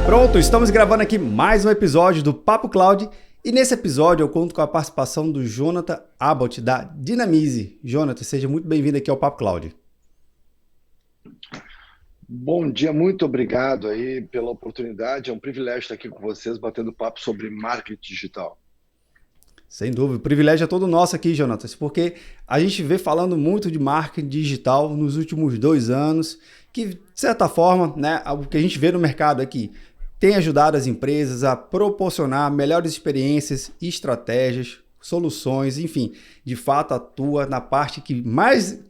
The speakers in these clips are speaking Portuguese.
Pronto, estamos gravando aqui mais um episódio do Papo Cloud e nesse episódio eu conto com a participação do Jonathan Abbott da Dynamize. Jonathan, seja muito bem-vindo aqui ao Papo Cloud. Bom dia, muito obrigado aí pela oportunidade. É um privilégio estar aqui com vocês, batendo papo sobre marketing digital. Sem dúvida, o privilégio é todo nosso aqui, Jonatas, porque a gente vê falando muito de marketing digital nos últimos 2 anos, que de certa forma, né, o que a gente vê no mercado aqui tem ajudado as empresas a proporcionar melhores experiências, estratégias, soluções, enfim, de fato atua na parte que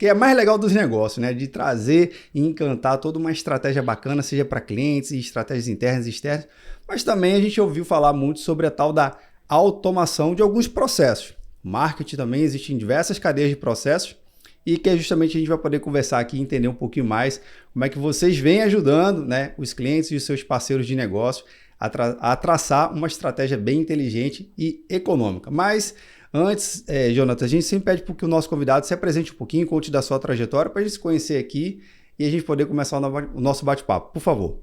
é mais legal dos negócios, né, de trazer e encantar toda uma estratégia bacana, seja para clientes, estratégias internas e externas, mas também a gente ouviu falar muito sobre a tal da automação de alguns processos. Marketing também existe em diversas cadeias de processos e que é justamente a gente vai poder conversar aqui e entender um pouquinho mais como é que vocês vêm ajudando, né, os clientes e os seus parceiros de negócio a traçar uma estratégia bem inteligente e econômica. Mas antes, Jonathan, a gente sempre pede para que o nosso convidado se apresente um pouquinho, conte da sua trajetória para a gente se conhecer aqui e a gente poder começar o nosso bate-papo. Por favor.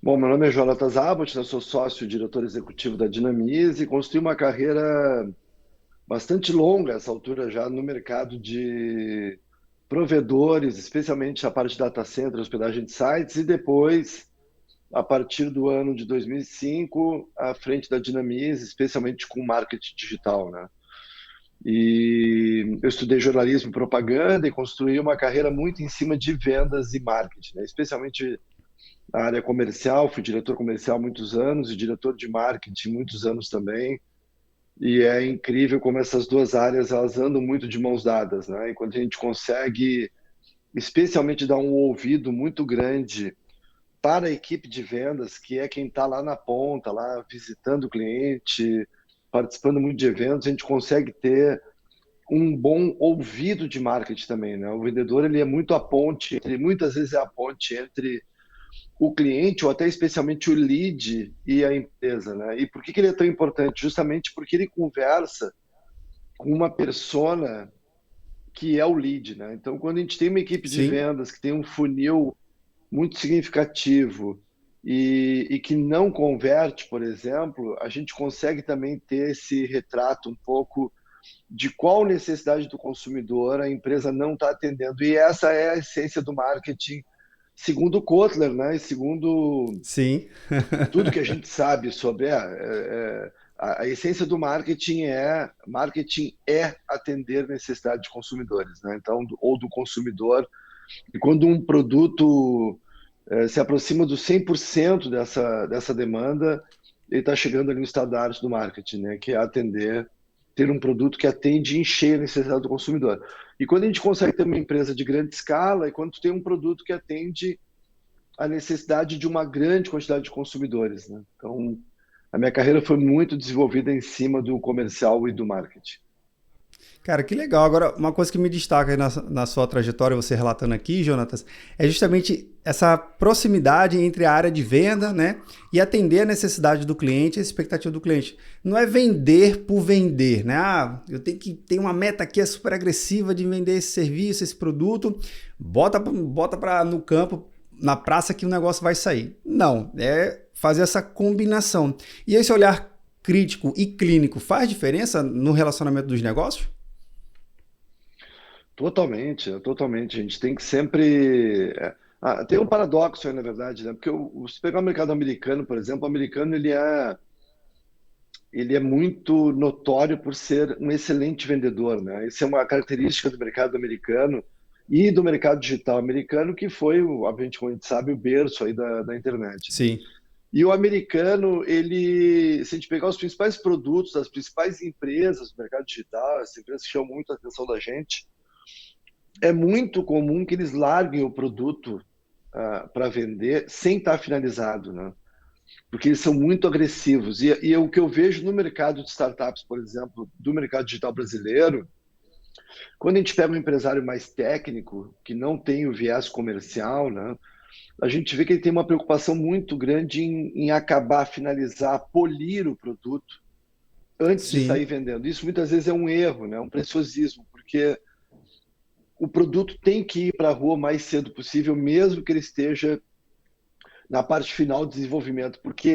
Bom, meu nome é Jonatas Abbott, eu sou sócio e diretor executivo da Dynamize e construí uma carreira bastante longa, essa altura já no mercado de provedores, especialmente a parte de data center, hospedagem de sites, e depois, a partir do ano de 2005, à frente da Dynamize, especialmente com marketing digital, né? E eu estudei jornalismo e propaganda e construí uma carreira muito em cima de vendas e marketing, né? Especialmente na área comercial, fui diretor comercial há muitos anos e diretor de marketing muitos anos também. E é incrível como essas duas áreas elas andam muito de mãos dadas, né? E quando a gente consegue, especialmente dar um ouvido muito grande para a equipe de vendas, que é quem está lá na ponta, lá visitando o cliente, participando muito de eventos, a gente consegue ter um bom ouvido de marketing também, né? O vendedor ele é muito a ponte, ele muitas vezes é a ponte entre o cliente ou até especialmente o lead e a empresa, né? E por que ele é tão importante? Justamente porque ele conversa com uma persona que é o lead, né? Então, quando a gente tem uma equipe de Sim. vendas que tem um funil muito significativo e que não converte, por exemplo, a gente consegue também ter esse retrato um pouco de qual necessidade do consumidor a empresa não está atendendo. E essa é a essência do marketing, segundo Kotler, né? E segundo Sim. tudo que a gente sabe sobre a essência do marketing é atender necessidade de consumidores, né? Então, ou do consumidor. E quando um produto se aproxima do 100% dessa demanda, ele está chegando ali no estado da arte do marketing, né? Que é atender, ter um produto que atende e encher a necessidade do consumidor. E quando a gente consegue ter uma empresa de grande escala, é quando tu tem um produto que atende a necessidade de uma grande quantidade de consumidores, né? Então, a minha carreira foi muito desenvolvida em cima do comercial e do marketing. Cara, que legal. Agora, uma coisa que me destaca aí na sua trajetória, você relatando aqui, Jonatas, é justamente essa proximidade entre a área de venda, né, e atender a necessidade do cliente, a expectativa do cliente. Não é vender por vender, né? Ah, eu tenho que ter uma meta aqui super agressiva de vender esse serviço, esse produto, bota no campo, na praça que o negócio vai sair. Não, é fazer essa combinação. E esse olhar crítico e clínico faz diferença no relacionamento dos negócios? Totalmente, totalmente. A gente tem que sempre. Tem um paradoxo aí, na verdade, né? Porque se pegar o mercado americano, por exemplo, o americano ele é muito notório por ser um excelente vendedor, né? Isso é uma característica do mercado americano e do mercado digital americano, que foi, obviamente, como a gente sabe, o berço aí da internet, né? Sim. E o americano, se a gente pegar os principais produtos das principais empresas do mercado digital, essas empresas que chamam muito a atenção da gente, é muito comum que eles larguem o produto para vender sem estar finalizado, né? Porque eles são muito agressivos. E o que eu vejo no mercado de startups, por exemplo, do mercado digital brasileiro, quando a gente pega um empresário mais técnico, que não tem o viés comercial, né? A gente vê que ele tem uma preocupação muito grande em acabar, finalizar, polir o produto antes de sair Sim. vendendo. Isso muitas vezes é um erro, né? Um preciosismo, porque o produto tem que ir para a rua o mais cedo possível, mesmo que ele esteja na parte final do desenvolvimento, porque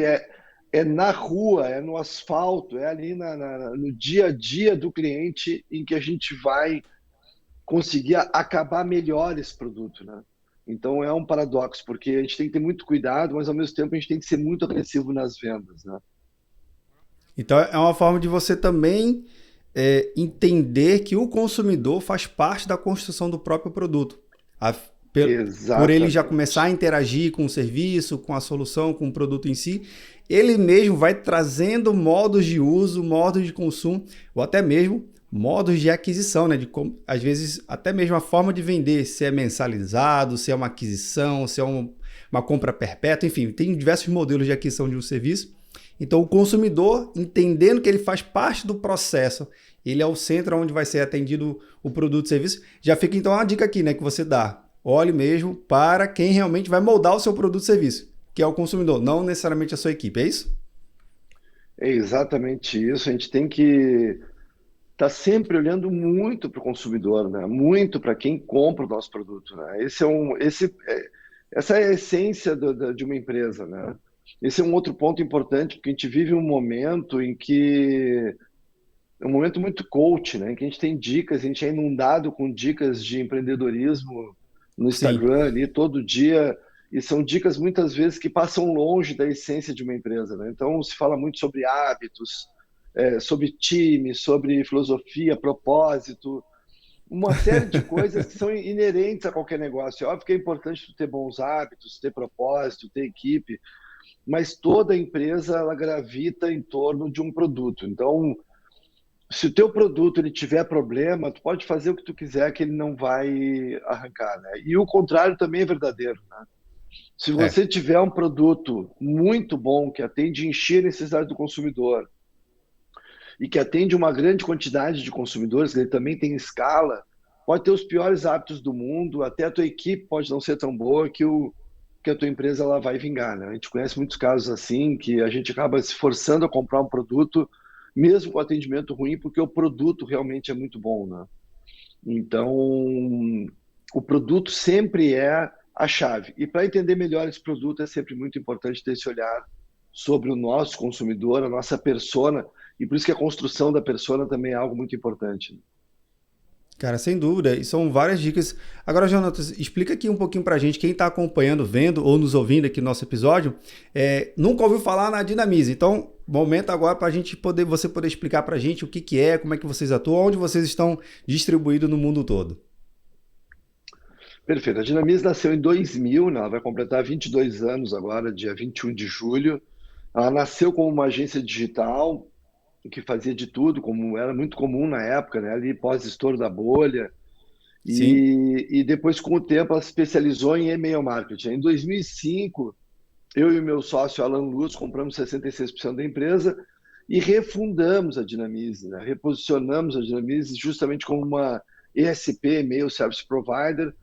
é na rua, é no asfalto, é ali no dia a dia do cliente em que a gente vai conseguir acabar melhor esse produto, né? Então é um paradoxo, porque a gente tem que ter muito cuidado, mas ao mesmo tempo a gente tem que ser muito agressivo nas vendas, né? Então é uma forma de você também entender que o consumidor faz parte da construção do próprio produto. A- por ele já começar a Exatamente. interagir com o serviço, com a solução, com o produto em si, ele mesmo vai trazendo modos de uso, modos de consumo, ou até mesmo modos de aquisição, né? Às vezes, até mesmo a forma de vender, se é mensalizado, se é uma aquisição, se é uma compra perpétua, enfim, tem diversos modelos de aquisição de um serviço. Então, o consumidor, entendendo que ele faz parte do processo, ele é o centro onde vai ser atendido o produto e serviço. Já fica então uma dica aqui, né, que você dá. Olhe mesmo para quem realmente vai moldar o seu produto e serviço, que é o consumidor, não necessariamente a sua equipe, é isso? É exatamente isso. A gente tem que estar sempre olhando muito para o consumidor, né? Muito para quem compra o nosso produto, né? Essa é a essência de uma empresa, né? Esse é um outro ponto importante, porque a gente vive um momento em que é um momento muito coach, né? Em que a gente tem dicas, a gente é inundado com dicas de empreendedorismo no Sim, Instagram ali todo dia, e são dicas muitas vezes que passam longe da essência de uma empresa, né? Então se fala muito sobre hábitos, sobre time, sobre filosofia, propósito, uma série de coisas que são inerentes a qualquer negócio. É óbvio que é importante tu ter bons hábitos, ter propósito, ter equipe, mas toda empresa ela gravita em torno de um produto. Então, se o teu produto ele tiver problema, tu pode fazer o que tu quiser que ele não vai arrancar, né? E o contrário também é verdadeiro, né? Se é. você tiver um produto muito bom que atende a encher a necessidade do consumidor e que atende uma grande quantidade de consumidores, ele também tem escala, pode ter os piores hábitos do mundo, até a tua equipe pode não ser tão boa que a tua empresa ela vai vingar, né? A gente conhece muitos casos assim que a gente acaba se forçando a comprar um produto mesmo com atendimento ruim, porque o produto realmente é muito bom, né? Então, o produto sempre é a chave. E para entender melhor esse produto, é sempre muito importante ter esse olhar sobre o nosso consumidor, a nossa persona, e por isso que a construção da persona também é algo muito importante. Cara, sem dúvida, e são várias dicas. Agora, Jonatas, explica aqui um pouquinho pra gente, quem está acompanhando, vendo ou nos ouvindo aqui no nosso episódio, nunca ouviu falar na Dinamize. Então, momento agora para a gente poder, você poder explicar pra gente o que, que é, como é que vocês atuam, onde vocês estão distribuídos no mundo todo. Perfeito. A Dinamize nasceu em 2000, né? Ela vai completar 22 anos agora, dia 21 de julho. Ela nasceu como uma agência digital que fazia de tudo, como era muito comum na época, né? Ali pós-estouro da bolha. Sim, E depois, com o tempo, ela se especializou em e-mail marketing. Em 2005, eu e o meu sócio Alan Luz compramos 66% da empresa e refundamos a Dinamize, né? Reposicionamos a Dinamize justamente como uma ESP, Email Service Provider,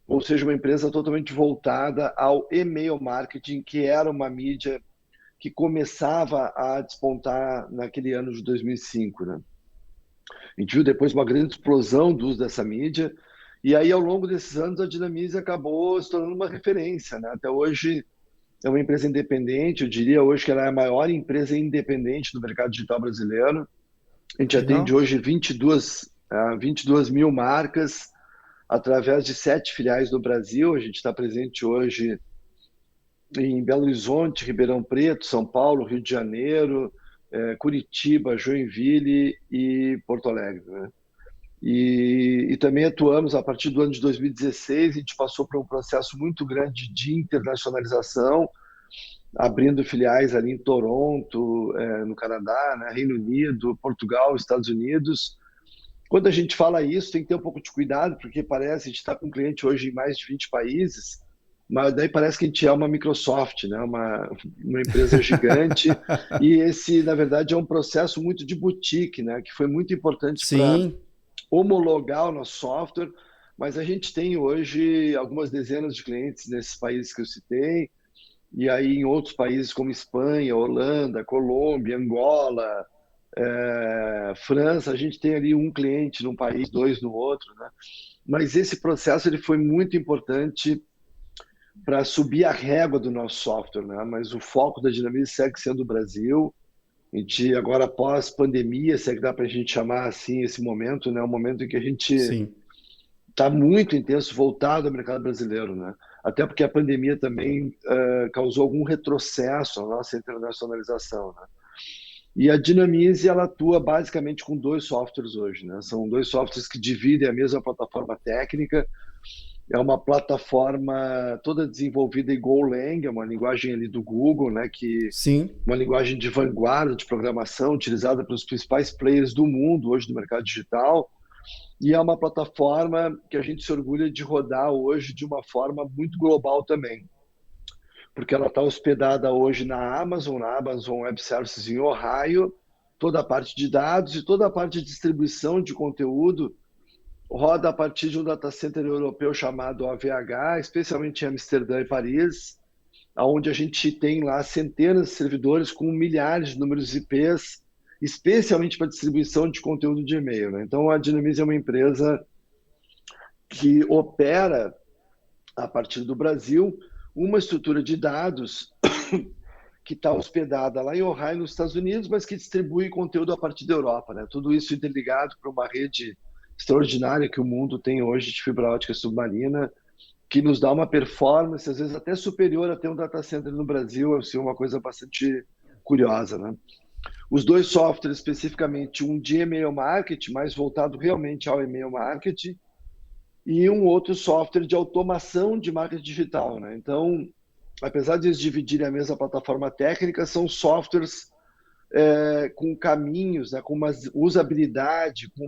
ou seja, uma empresa totalmente voltada ao e-mail marketing, que era uma mídia que começava a despontar naquele ano de 2005, né? A gente viu depois uma grande explosão do uso dessa mídia, e aí ao longo desses anos a Dinamize acabou se tornando uma referência, né? Até hoje é uma empresa independente, eu diria hoje que ela é a maior empresa independente do mercado digital brasileiro. A gente atende legal. hoje 22 mil marcas através de 7 filiais no Brasil. A gente está presente hoje em Belo Horizonte, Ribeirão Preto, São Paulo, Rio de Janeiro, Curitiba, Joinville e Porto Alegre, né? E também atuamos a partir do ano de 2016, a gente passou por um processo muito grande de internacionalização, abrindo filiais ali em Toronto, no Canadá, né, Reino Unido, Portugal, Estados Unidos. Quando a gente fala isso, tem que ter um pouco de cuidado, porque parece que a gente está com um cliente hoje em mais de 20 países, mas daí parece que a gente é uma Microsoft, né? Uma empresa gigante, e esse, na verdade, é um processo muito de boutique, né? Que foi muito importante para Sim, homologar o nosso software, mas a gente tem hoje algumas dezenas de clientes nesses países que eu citei, e aí em outros países como Espanha, Holanda, Colômbia, Angola, França, a gente tem ali um cliente num país, dois no outro, né? Mas esse processo ele foi muito importante para subir a régua do nosso software, né? Mas o foco da Dinamize segue sendo o Brasil. A gente, agora, após pandemia, se é que dá para a gente chamar assim esse momento, né? Um momento em que a gente Sim, está muito intenso, voltado ao mercado brasileiro, né? Até porque a pandemia também causou algum retrocesso na nossa internacionalização, né? E a Dinamize, ela atua basicamente com dois softwares hoje, né? São dois softwares que dividem a mesma plataforma técnica. É uma plataforma toda desenvolvida em Golang, é uma linguagem ali do Google, né? Que sim. uma linguagem de vanguarda de programação, utilizada pelos principais players do mundo hoje no mercado digital. E é uma plataforma que a gente se orgulha de rodar hoje de uma forma muito global também, porque ela está hospedada hoje na Amazon Web Services em Ohio, toda a parte de dados e toda a parte de distribuição de conteúdo roda a partir de um data center europeu chamado AVH, especialmente em Amsterdã e Paris, onde a gente tem lá centenas de servidores com milhares de números IPs, especialmente para distribuição de conteúdo de e-mail, né? Então, a Dinamize é uma empresa que opera, a partir do Brasil, uma estrutura de dados que está hospedada lá em Ohio, nos Estados Unidos, mas que distribui conteúdo a partir da Europa, né? Tudo isso interligado para uma rede extraordinária que o mundo tem hoje de fibra ótica submarina, que nos dá uma performance, às vezes até superior a ter um data center no Brasil, é assim, uma coisa bastante curiosa, né? Os dois softwares, especificamente, um de e-mail marketing, mais voltado realmente ao e-mail marketing, e um outro software de automação de marketing digital, né? Então, apesar de eles dividirem a mesma plataforma técnica, são softwares com caminhos, né, com uma usabilidade, com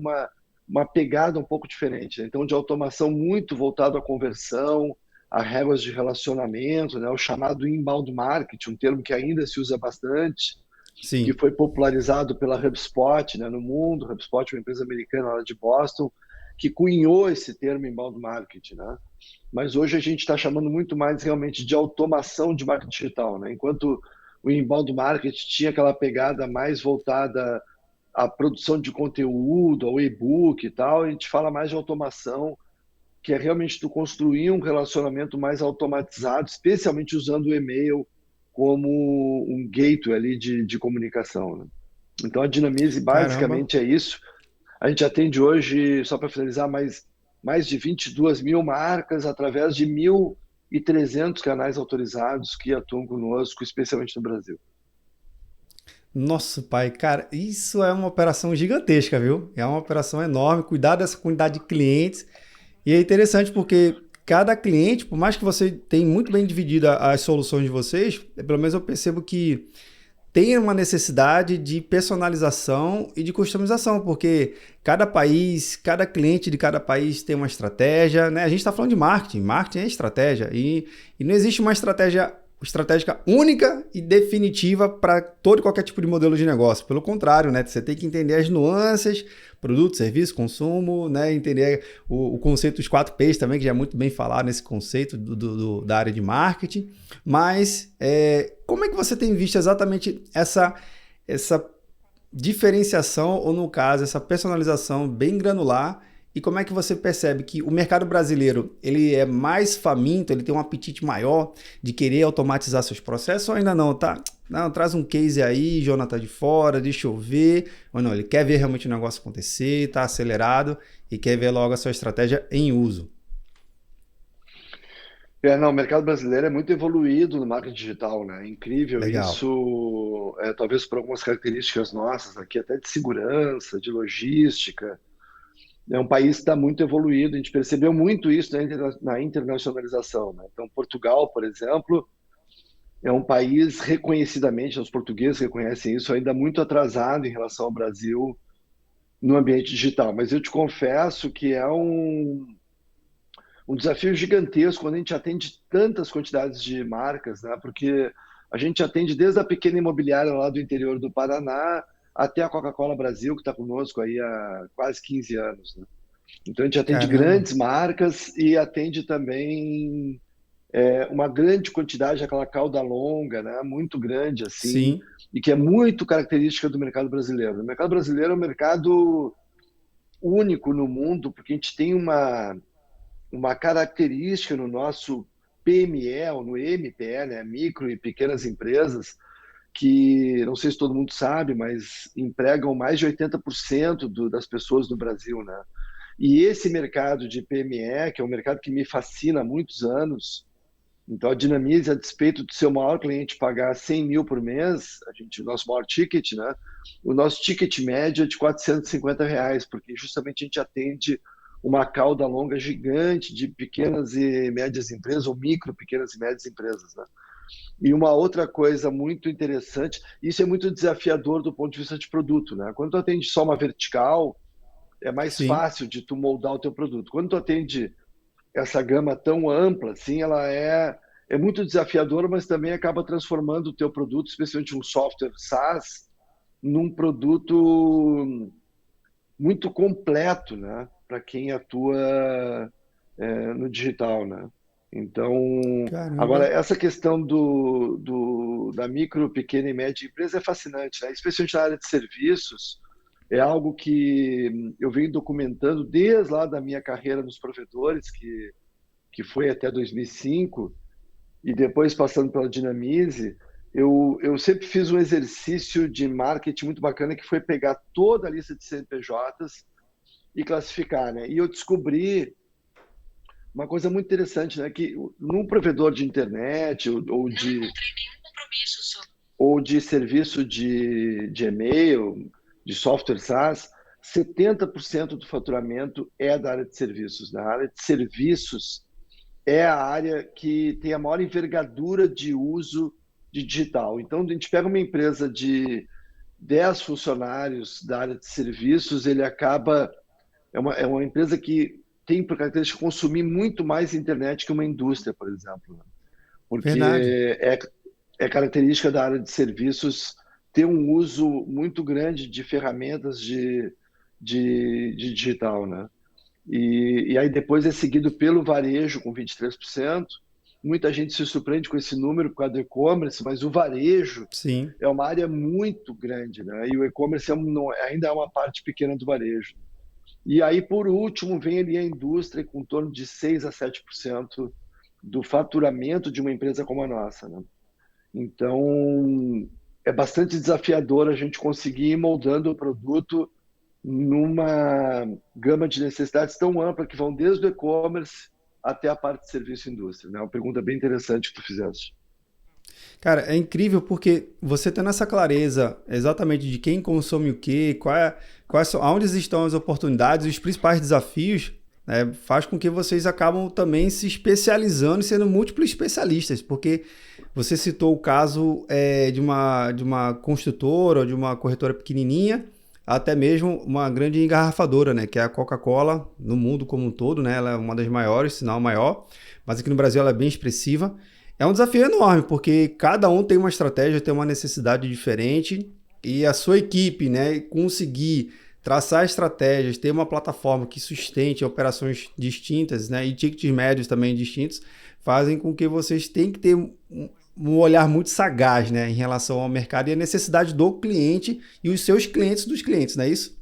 uma pegada um pouco diferente, né? Então, de automação muito voltado à conversão, a regras de relacionamento, né, o chamado inbound marketing, um termo que ainda se usa bastante, que Sim. foi popularizado pela HubSpot, né, no mundo. HubSpot é uma empresa americana lá de Boston, que cunhou esse termo inbound marketing, né? Mas hoje a gente está chamando muito mais realmente de automação de marketing digital, né? Enquanto o inbound marketing tinha aquela pegada mais voltada à produção de conteúdo, ao e-book e tal, a gente fala mais de automação, que é realmente tu construir um relacionamento mais automatizado, especialmente usando o e-mail como um gateway ali de comunicação, né? Então a Dinamize Caramba. basicamente é isso. A gente atende hoje, só para finalizar, mais de 22 mil marcas através de 1.300 canais autorizados que atuam conosco, especialmente no Brasil. Nossa, pai, cara, isso é uma operação gigantesca, viu? É uma operação enorme, cuidar dessa quantidade de clientes. E é interessante porque cada cliente, por mais que você tenha muito bem dividido as soluções de vocês, pelo menos eu percebo que tem uma necessidade de personalização e de customização, porque cada país, cada cliente de cada país tem uma estratégia, né? A gente está falando de marketing, marketing é estratégia e não existe uma estratégia estratégica única e definitiva para todo e qualquer tipo de modelo de negócio. Pelo contrário, né? Você tem que entender as nuances, produto, serviço, consumo, né? Entender o conceito dos 4Ps também, que já é muito bem falado nesse conceito da área de marketing. Mas como é que você tem visto exatamente essa diferenciação, ou no caso, essa personalização bem granular, e como é que você percebe que o mercado brasileiro ele é mais faminto, ele tem um apetite maior de querer automatizar seus processos, ou ainda não, tá? Não, traz um case aí, Jonathan de fora, deixa eu ver. Ou não, ele quer ver realmente o negócio acontecer, está acelerado e quer ver logo a sua estratégia em uso. Não, o mercado brasileiro é muito evoluído no marketing digital, né? É incrível Legal. isso, talvez por algumas características nossas aqui, até de segurança, de logística. É um país que está muito evoluído, a gente percebeu muito isso na internacionalização, né? Então, Portugal, por exemplo, é um país reconhecidamente, os portugueses reconhecem isso, ainda muito atrasado em relação ao Brasil no ambiente digital. Mas eu te confesso que é um desafio gigantesco quando a gente atende tantas quantidades de marcas, né? Porque a gente atende desde a pequena imobiliária lá do interior do Paraná até a Coca-Cola Brasil, que está conosco aí há quase 15 anos, né? Então a gente atende Caramba. grandes marcas e atende também uma grande quantidade, aquela cauda longa, né? Muito grande assim, Sim. e que é muito característica do mercado brasileiro. O mercado brasileiro é um mercado único no mundo, porque a gente tem uma característica no nosso PME ou no MPE, né, micro e pequenas empresas, que não sei se todo mundo sabe, mas empregam mais de 80% das pessoas do Brasil, né? E esse mercado de PME, que é um mercado que me fascina há muitos anos, então a Dinamize, a despeito do seu maior cliente pagar 100 mil por mês, o nosso maior ticket, né? O nosso ticket médio é de R$ 450, porque justamente a gente atende uma cauda longa gigante de pequenas e médias empresas, ou micro, pequenas e médias empresas, né? E uma outra coisa muito interessante, isso é muito desafiador do ponto de vista de produto, né? Quando tu atende só uma vertical, é mais Sim, fácil de tu moldar o teu produto. Quando tu atende essa gama tão ampla, assim, ela é muito desafiadora, mas também acaba transformando o teu produto, especialmente um software SaaS, num produto muito completo, né? Para quem atua no digital, né? Então, agora, caramba. essa questão da micro, pequena e média empresa é fascinante, né? Especialmente na área de serviços, é algo que eu venho documentando desde lá da minha carreira nos provedores, que foi até 2005, e depois passando pela Dinamize, eu sempre fiz um exercício de marketing muito bacana, que foi pegar toda a lista de CNPJs e classificar, né? E eu descobri uma coisa muito interessante, né? Que num provedor de internet ou de serviço de e-mail, de software SaaS, 70% do faturamento é da área de serviços. Na área de serviços é a área que tem a maior envergadura de uso de digital. Então, a gente pega uma empresa de 10 funcionários da área de serviços, ele acaba é uma empresa que tem por característica consumir muito mais internet que uma indústria, por exemplo, né? Verdade. Porque é característica da área de serviços ter um uso muito grande de ferramentas de digital, né? E aí depois é seguido pelo varejo com 23%. Muita gente se surpreende com esse número por causa do e-commerce, mas o varejo Sim. é uma área muito grande, né? E o e-commerce ainda é uma parte pequena do varejo. E aí, por último, vem ali a indústria com em torno de 6 a 7% do faturamento de uma empresa como a nossa, né? Então, é bastante desafiador a gente conseguir ir moldando o produto numa gama de necessidades tão ampla que vão desde o e-commerce até a parte de serviço e indústria, né? Uma pergunta bem interessante que tu fizeste. Cara, é incrível porque você tendo essa clareza exatamente de quem consome o quê, aonde estão as oportunidades e os principais desafios, né, faz com que vocês acabam também se especializando e sendo múltiplos especialistas, porque você citou o caso de uma construtora ou de uma corretora pequenininha, até mesmo uma grande engarrafadora, né, que é a Coca-Cola no mundo como um todo, né, ela é uma das maiores, se não a maior, mas aqui no Brasil ela é bem expressiva. É um desafio enorme, porque cada um tem uma estratégia, tem uma necessidade diferente, e a sua equipe, né, conseguir traçar estratégias, ter uma plataforma que sustente operações distintas, né, e tickets médios também distintos, fazem com que vocês tenham que ter um olhar muito sagaz, né, em relação ao mercado e a necessidade do cliente e os seus clientes dos clientes, não é isso?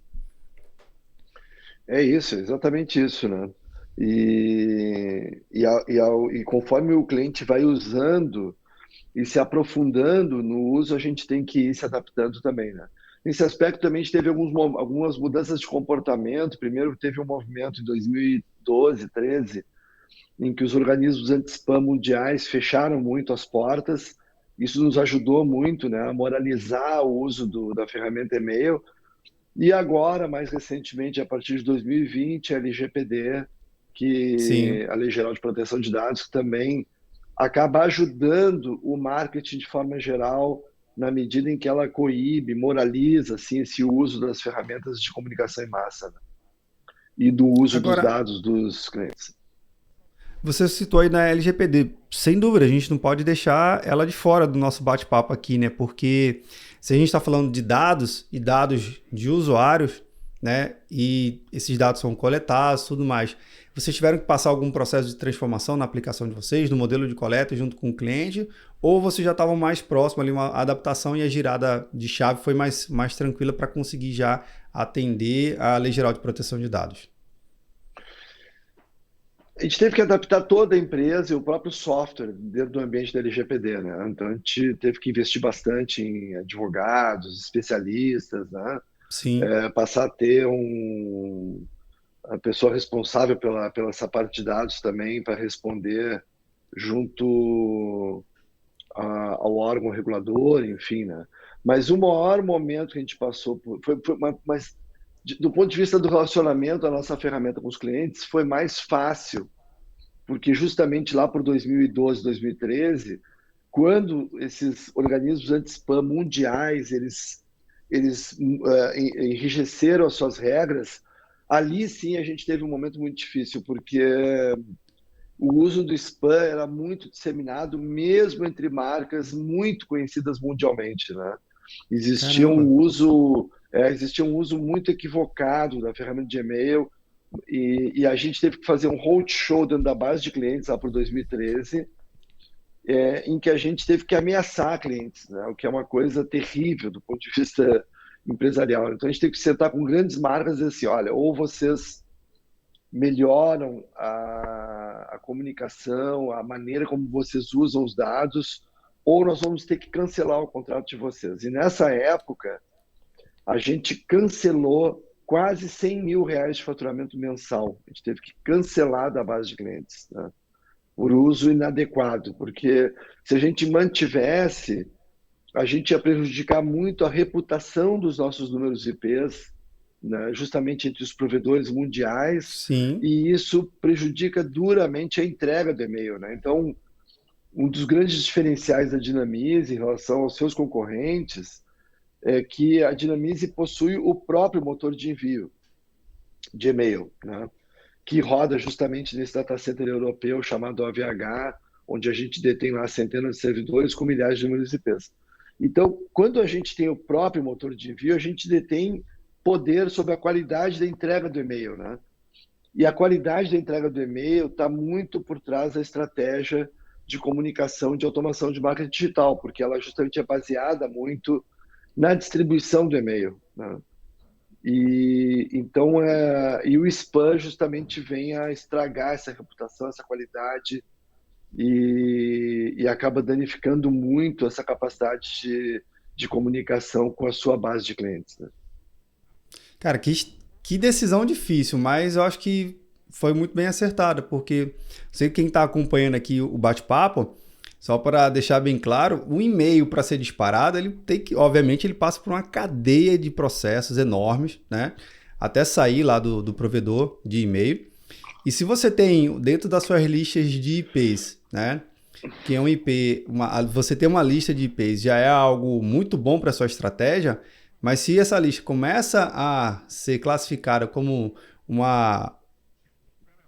É isso, é exatamente isso, né? E conforme o cliente vai usando e se aprofundando no uso, a gente tem que ir se adaptando também, né? Nesse aspecto também a gente teve algumas mudanças de comportamento. Primeiro teve um movimento em 2012, 13, em que os organismos anti-spam mundiais fecharam muito as portas. Isso nos ajudou muito, né, a moralizar o uso da ferramenta e-mail. E agora, mais recentemente, a partir de 2020, a LGPD, Sim. que a Lei Geral de Proteção de Dados, que também acaba ajudando o marketing de forma geral, na medida em que ela coíbe, moraliza assim, esse uso das ferramentas de comunicação em massa, né? E do uso dos Agora, dados dos clientes. você citou aí na LGPD. Sem dúvida, a gente não pode deixar ela de fora do nosso bate-papo aqui, né? Porque se a gente está falando de dados e dados de usuários, né? E esses dados são coletados, tudo mais. Vocês tiveram que passar algum processo de transformação na aplicação de vocês, no modelo de coleta junto com o cliente? Ou vocês já estavam mais próximo ali, uma adaptação e a girada de chave foi mais tranquila para conseguir já atender a Lei Geral de Proteção de Dados? A gente teve que adaptar toda a empresa e o próprio software dentro do ambiente da LGPD, né? Então a gente teve que investir bastante em advogados, especialistas, né? Sim. Passar a ter a pessoa responsável pela essa parte de dados também para responder junto ao órgão regulador, enfim, né? Mas o maior momento que a gente passou mas do ponto de vista do relacionamento, a nossa ferramenta com os clientes foi mais fácil, porque justamente lá por 2012, 2013, quando esses organismos anti-spam mundiais eles enrijeceram as suas regras, ali sim a gente teve um momento muito difícil, porque o uso do spam era muito disseminado, mesmo entre marcas muito conhecidas mundialmente, né? Caramba. Existia um uso muito equivocado da ferramenta de e-mail e a gente teve que fazer um roadshow dentro da base de clientes lá por 2013, em que a gente teve que ameaçar clientes, né? O que é uma coisa terrível do ponto de vista empresarial. Então a gente teve que sentar com grandes marcas e dizer assim, olha, ou vocês melhoram a comunicação, a maneira como vocês usam os dados, ou nós vamos ter que cancelar o contrato de vocês. E nessa época, a gente cancelou quase 100 mil reais de faturamento mensal. A gente teve que cancelar da base de clientes, né? Por uso inadequado, porque se a gente mantivesse, a gente ia prejudicar muito a reputação dos nossos números IPs, né, justamente entre os provedores mundiais, Sim. e isso prejudica duramente a entrega do e-mail, né? Então, um dos grandes diferenciais da Dinamize em relação aos seus concorrentes é que a Dinamize possui o próprio motor de envio de e-mail, né? Que roda justamente nesse data center europeu chamado OVH, onde a gente detém lá centenas de servidores com milhares de números IPs. Então, quando a gente tem o próprio motor de envio, a gente detém poder sobre a qualidade da entrega do e-mail, né? E a qualidade da entrega do e-mail está muito por trás da estratégia de comunicação, de automação de marketing digital, porque ela justamente é baseada muito na distribuição do e-mail, né? E o spam justamente vem a estragar essa reputação, essa qualidade e acaba danificando muito essa capacidade de comunicação com a sua base de clientes, né? Cara, que decisão difícil, mas eu acho que foi muito bem acertada, porque sei que quem está acompanhando aqui o bate-papo, só para deixar bem claro, o e-mail para ser disparado, ele tem que, obviamente, ele passa por uma cadeia de processos enormes, né? Até sair lá do provedor de e-mail. E se você tem dentro das suas listas de IPs, né? Que é um IP, você ter uma lista de IPs já é algo muito bom para sua estratégia, mas se essa lista começa a ser classificada como uma,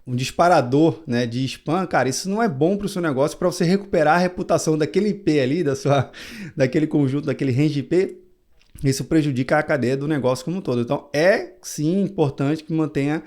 um disparador, né, de spam, cara, isso não é bom para o seu negócio, para você recuperar a reputação daquele IP ali, daquele conjunto, daquele range de IP, isso prejudica a cadeia do negócio como um todo. Então, é sim importante que mantenha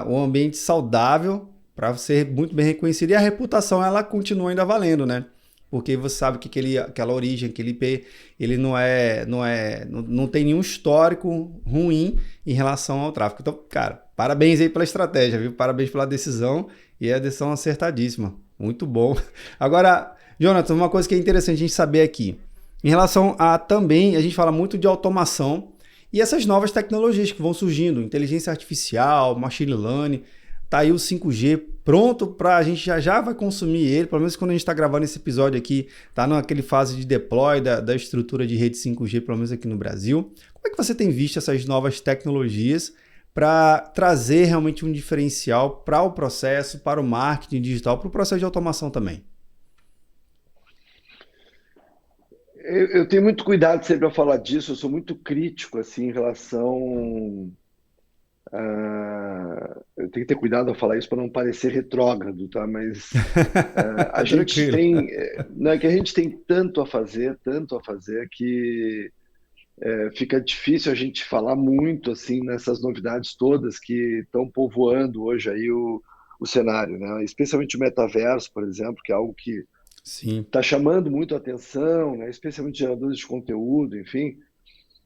um ambiente saudável para ser muito bem reconhecido e a reputação ela continua ainda valendo, né? Porque você sabe que aquela origem, aquele IP, ele não tem nenhum histórico ruim em relação ao tráfego. Então, cara, parabéns aí pela estratégia, viu? Parabéns pela decisão e a decisão acertadíssima. Muito bom. Agora, Jonathan, uma coisa que é interessante a gente saber aqui. Em relação a também, a gente fala muito de automação e essas novas tecnologias que vão surgindo, inteligência artificial, machine learning, tá aí o 5G pronto para a gente já vai consumir ele, pelo menos quando a gente está gravando esse episódio aqui, tá naquele fase de deploy da estrutura de rede 5G, pelo menos aqui no Brasil. Como é que você tem visto essas novas tecnologias para trazer realmente um diferencial para o processo, para o marketing digital, para o processo de automação também? Eu tenho muito cuidado sempre a falar disso, eu sou muito crítico assim, em relação. Eu tenho que ter cuidado ao falar isso para não parecer retrógrado, tá? Mas a gente Tranquilo. tem. Não é que a gente tem tanto a fazer, que fica difícil a gente falar muito assim nessas novidades todas que estão povoando hoje aí o cenário, né? Especialmente o metaverso, por exemplo, que é algo que Sim. está chamando muito a atenção, né? Especialmente geradores de conteúdo, enfim.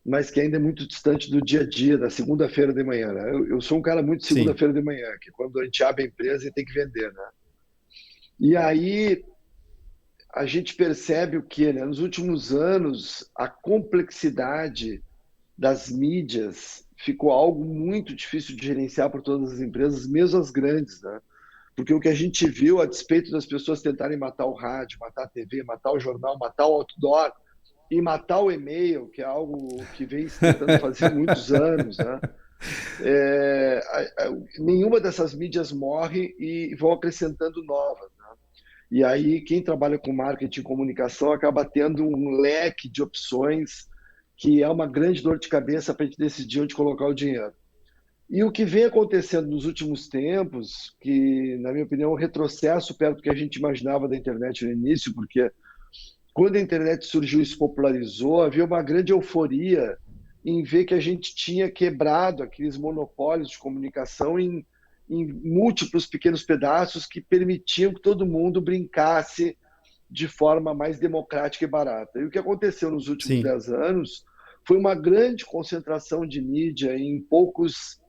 mas que ainda é muito distante do dia a dia, da segunda-feira de manhã, né? Eu sou um cara muito Sim, segunda-feira de manhã, que quando a gente abre a empresa, a gente tem que vender, né? E aí a gente percebe o que, né? Nos últimos anos, a complexidade das mídias ficou algo muito difícil de gerenciar por todas as empresas, mesmo as grandes, né? Porque o que a gente viu, a despeito das pessoas tentarem matar o rádio, matar a TV, matar o jornal, matar o outdoor e matar o e-mail, que é algo que vem se tentando fazer há muitos anos, né? Nenhuma dessas mídias morre e vão acrescentando novas, né? E aí quem trabalha com marketing e comunicação acaba tendo um leque de opções que é uma grande dor de cabeça para a gente decidir onde colocar o dinheiro. E o que vem acontecendo nos últimos tempos, que, na minha opinião, é um retrocesso perto do que a gente imaginava da internet no início, porque quando a internet surgiu e se popularizou, havia uma grande euforia em ver que a gente tinha quebrado aqueles monopólios de comunicação em múltiplos pequenos pedaços que permitiam que todo mundo brincasse de forma mais democrática e barata. E o que aconteceu nos últimos sim. 10 anos foi uma grande concentração de mídia em poucas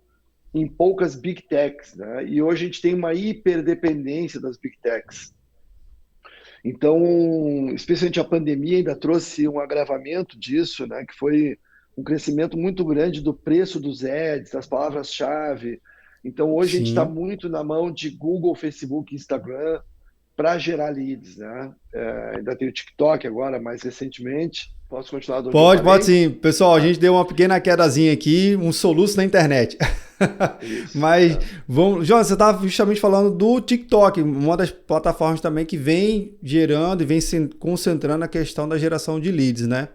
big techs, né? E hoje a gente tem uma hiperdependência das big techs. Então, especialmente a pandemia ainda trouxe um agravamento disso, né? Que foi um crescimento muito grande do preço dos ads, das palavras-chave. Então, hoje a gente está Sim. muito na mão de Google, Facebook, Instagram para gerar leads, né? Ainda tem o TikTok agora, mais recentemente. Posso continuar de onde eu Pode parei? sim. Pessoal, a Tá, gente deu uma pequena quedazinha aqui, um soluço na internet. isso. Mas, vamos, Jonas, você estava justamente falando do TikTok, uma das plataformas também que vem gerando e vem se concentrando na questão da geração de leads, né?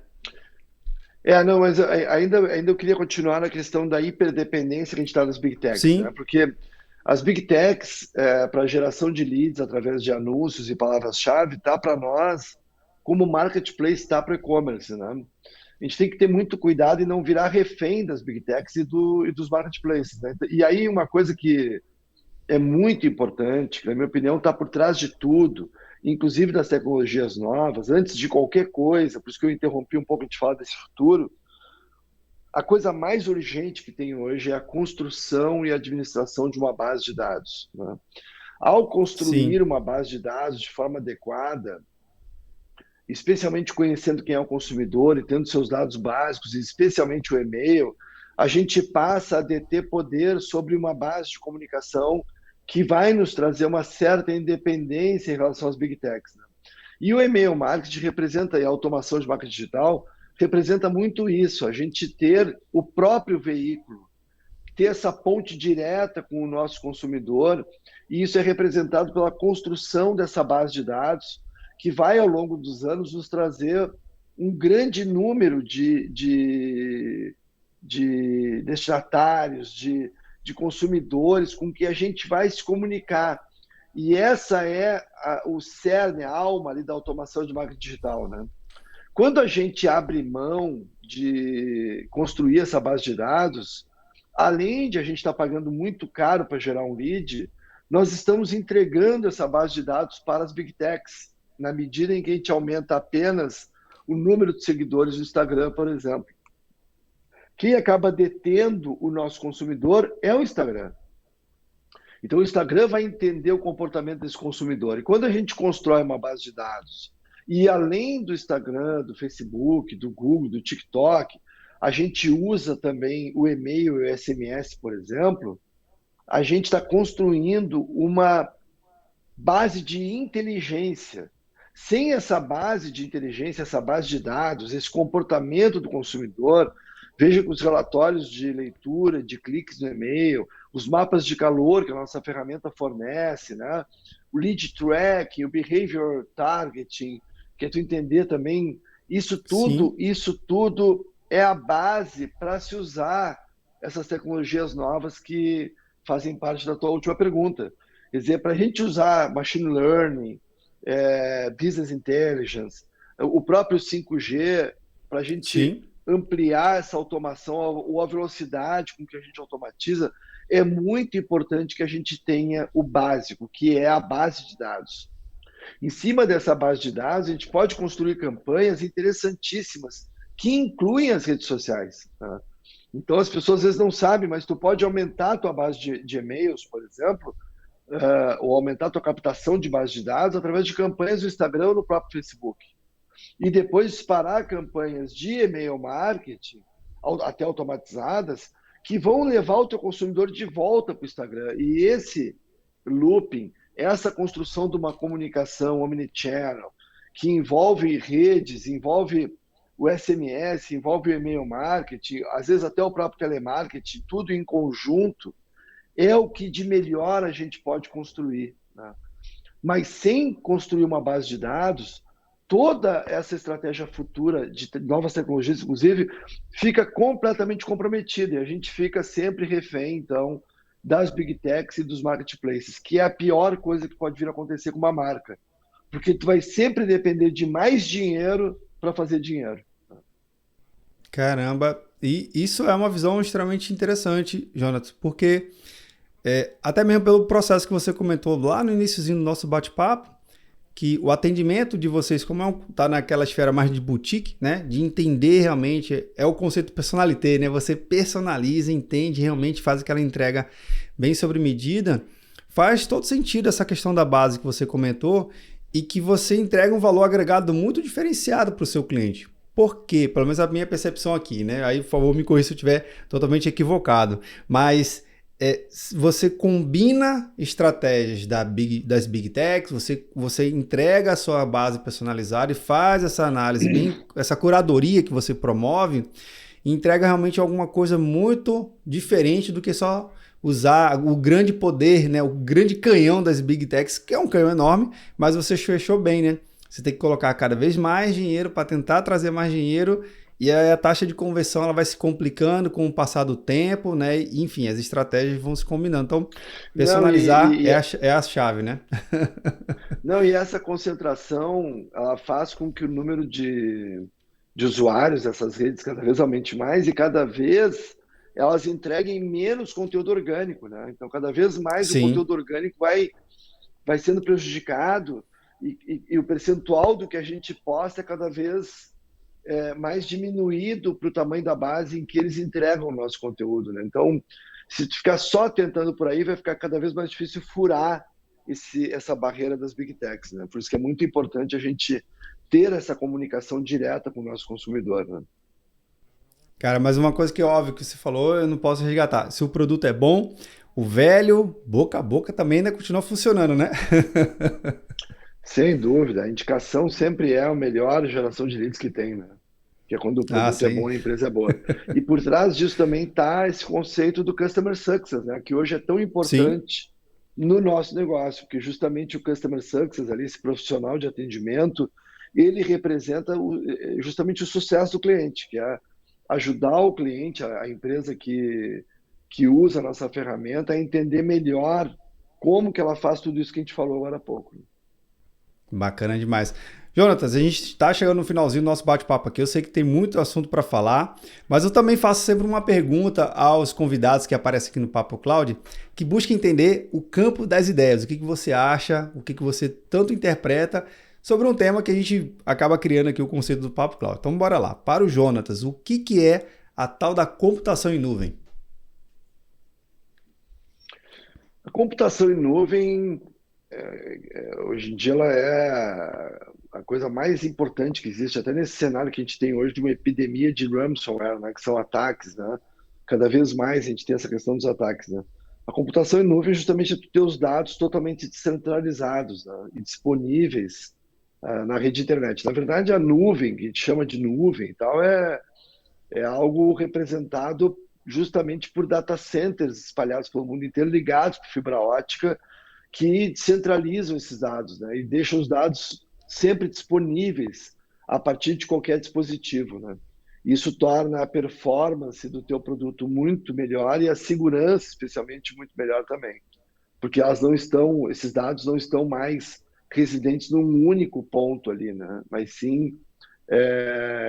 Não, mas ainda eu queria continuar na questão da hiperdependência que a gente está nas Big Techs, né? Sim, Porque as Big Techs, para geração de leads através de anúncios e palavras-chave, tá para nós como marketplace está para e-commerce, né? A gente tem que ter muito cuidado e não virar refém das Big Techs e dos marketplaces, né? E aí uma coisa que é muito importante, que na minha opinião está por trás de tudo, inclusive das tecnologias novas, antes de qualquer coisa, por isso que eu interrompi um pouco de falar desse futuro, a coisa mais urgente que tem hoje é a construção e administração de uma base de dados, né? Ao construir sim, uma base de dados de forma adequada, especialmente conhecendo quem é o consumidor e tendo seus dados básicos, e especialmente o e-mail, a gente passa a deter poder sobre uma base de comunicação que vai nos trazer uma certa independência em relação às big techs, né? E o e-mail marketing representa, e a automação de marketing digital, representa muito isso, a gente ter o próprio veículo, ter essa ponte direta com o nosso consumidor, e isso é representado pela construção dessa base de dados, que vai, ao longo dos anos, nos trazer um grande número de destinatários, de consumidores com que a gente vai se comunicar. E essa é o cerne, a alma ali da automação de marketing digital, né? Quando a gente abre mão de construir essa base de dados, além de a gente estar pagando muito caro para gerar um lead, nós estamos entregando essa base de dados para as big techs, na medida em que a gente aumenta apenas o número de seguidores do Instagram, por exemplo. Quem acaba detendo o nosso consumidor é o Instagram. Então, o Instagram vai entender o comportamento desse consumidor. E quando a gente constrói uma base de dados, e além do Instagram, do Facebook, do Google, do TikTok, a gente usa também o e-mail e o SMS, por exemplo, a gente está construindo uma base de inteligência. Sem essa base de inteligência, essa base de dados, esse comportamento do consumidor, veja que os relatórios de leitura, de cliques no e-mail, os mapas de calor que a nossa ferramenta fornece, né? O lead tracking, o behavior targeting, que é tu entender também, sim, isso tudo é a base para se usar essas tecnologias novas que fazem parte da tua última pergunta. Quer dizer, para a gente usar machine learning, business intelligence, o próprio 5G, para a gente sim. ampliar essa automação ou a velocidade com que a gente automatiza, é muito importante que a gente tenha o básico, que é a base de dados. Em cima dessa base de dados, a gente pode construir campanhas interessantíssimas que incluem as redes sociais, né? Então, as pessoas às vezes não sabem, mas tu pode aumentar a tua base de e-mails, por exemplo, ou aumentar a tua captação de base de dados através de campanhas no Instagram ou no próprio Facebook. E depois disparar campanhas de e-mail marketing, até automatizadas, que vão levar o teu consumidor de volta para o Instagram. E esse looping, essa construção de uma comunicação omnichannel, que envolve redes, envolve o SMS, envolve o e-mail marketing, às vezes até o próprio telemarketing, tudo em conjunto, é o que de melhor a gente pode construir, né? Mas sem construir uma base de dados, toda essa estratégia futura de novas tecnologias, inclusive, fica completamente comprometida e a gente fica sempre refém, então, das big techs e dos marketplaces, que é a pior coisa que pode vir a acontecer com uma marca, porque tu vai sempre depender de mais dinheiro para fazer dinheiro. Caramba, e isso é uma visão extremamente interessante, Jonatas, porque até mesmo pelo processo que você comentou lá no iniciozinho do nosso bate-papo, que o atendimento de vocês, como tá naquela esfera mais de boutique, né, de entender realmente, é o conceito personalité, né, você personaliza, entende, realmente faz aquela entrega bem sobre medida, faz todo sentido essa questão da base que você comentou e que você entrega um valor agregado muito diferenciado para o seu cliente. Por quê? Pelo menos a minha percepção aqui, né? Aí, por favor, me corrija se eu estiver totalmente equivocado. Mas você combina estratégias das Big Techs, você entrega a sua base personalizada e faz essa análise, essa curadoria que você promove, e entrega realmente alguma coisa muito diferente do que só usar o grande poder, né, o grande canhão das Big Techs, que é um canhão enorme, mas você fechou bem, né? Você tem que colocar cada vez mais dinheiro para tentar trazer mais dinheiro e aí a taxa de conversão ela vai se complicando com o passar do tempo, né? E, enfim, as estratégias vão se combinando. Então, Não, personalizar é a chave, né? não, e essa concentração, ela faz com que o número de usuários dessas redes cada vez aumente mais e cada vez elas entreguem menos conteúdo orgânico, né? Então, cada vez mais o Sim. conteúdo orgânico vai sendo prejudicado e o percentual do que a gente posta é cada vez mais diminuído para o tamanho da base em que eles entregam o nosso conteúdo, né? Então, se tu ficar só tentando por aí, vai ficar cada vez mais difícil furar essa barreira das big techs, né? Por isso que é muito importante a gente ter essa comunicação direta com o nosso consumidor, né? Cara, mas uma coisa que é óbvio que você falou, eu não posso resgatar. Se o produto é bom, o velho, boca a boca também ainda continua funcionando, né? Sem dúvida, a indicação sempre é a melhor geração de leads que tem, né? Que é quando o Ah, produto é sim. bom e a empresa é boa. E por trás disso também está esse conceito do Customer Success, né? Que hoje é tão Sim. importante no nosso negócio, porque justamente o Customer Success, ali, esse profissional de atendimento, ele representa justamente o sucesso do cliente, que é ajudar o cliente, a empresa que usa a nossa ferramenta, a entender melhor como que ela faz tudo isso que a gente falou agora há pouco. Bacana demais. Jonatas, a gente está chegando no finalzinho do nosso bate-papo aqui. Eu sei que tem muito assunto para falar, mas eu também faço sempre uma pergunta aos convidados que aparecem aqui no Papo Cloud, que busca entender o campo das ideias. O que você acha, o que você tanto interpreta sobre um tema que a gente acaba criando aqui o conceito do Papo Cloud. Então, bora lá. Para o Jonatas, o que é a tal da computação em nuvem? A computação em nuvem, hoje em dia, ela é a coisa mais importante que existe, até nesse cenário que a gente tem hoje de uma epidemia de ransomware, né, que são ataques, né? Cada vez mais a gente tem essa questão dos ataques, né? A computação em nuvem é justamente tu ter os dados totalmente descentralizados, né, e disponíveis na rede de internet. Na verdade, a nuvem, que a gente chama de nuvem e tal, é algo representado justamente por data centers espalhados pelo mundo inteiro, ligados por fibra ótica, que centralizam esses dados, né? E deixam os dados sempre disponíveis a partir de qualquer dispositivo, né? Isso torna a performance do teu produto muito melhor e a segurança, especialmente, muito melhor também, porque esses dados não estão mais residentes num único ponto ali, né? Mas sim,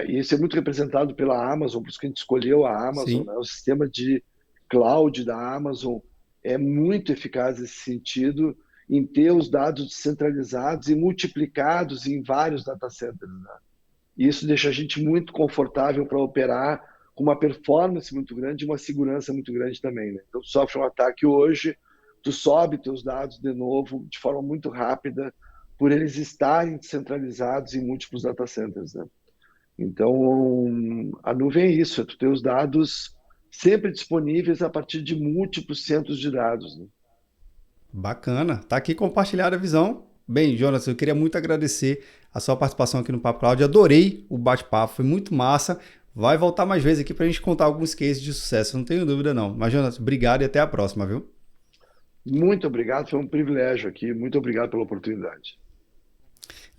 e isso é muito representado pela Amazon, por isso que a gente escolheu a Amazon, Sim. né? O sistema de cloud da Amazon é muito eficaz nesse sentido, em ter os dados descentralizados e multiplicados em vários data centers, né? E isso deixa a gente muito confortável para operar com uma performance muito grande e uma segurança muito grande também, né? Então, tu sofre um ataque hoje, tu sobe teus dados de novo de forma muito rápida, por eles estarem centralizados em múltiplos data centers, né? Então, a nuvem é isso, é tu ter os dados sempre disponíveis a partir de múltiplos centros de dados, né? Bacana. Tá aqui compartilhada a visão. Bem, Jonas, eu queria muito agradecer a sua participação aqui no Papo Cloud. Adorei o bate-papo, foi muito massa. Vai voltar mais vezes aqui para a gente contar alguns cases de sucesso, não tenho dúvida não. Mas, Jonas, obrigado e até a próxima, viu? Muito obrigado, foi um privilégio aqui. Muito obrigado pela oportunidade.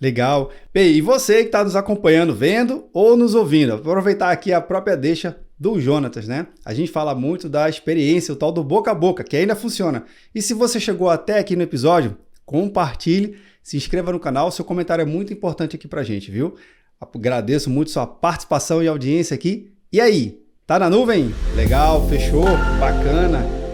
Legal. Bem, e você que está nos acompanhando, vendo ou nos ouvindo, aproveitar aqui a própria deixa do Jonatas, né? A gente fala muito da experiência, o tal do boca a boca, que ainda funciona. E se você chegou até aqui no episódio, compartilhe, se inscreva no canal, seu comentário é muito importante aqui pra gente, viu? Agradeço muito sua participação e audiência aqui. E aí, tá na nuvem? Legal, fechou? Bacana.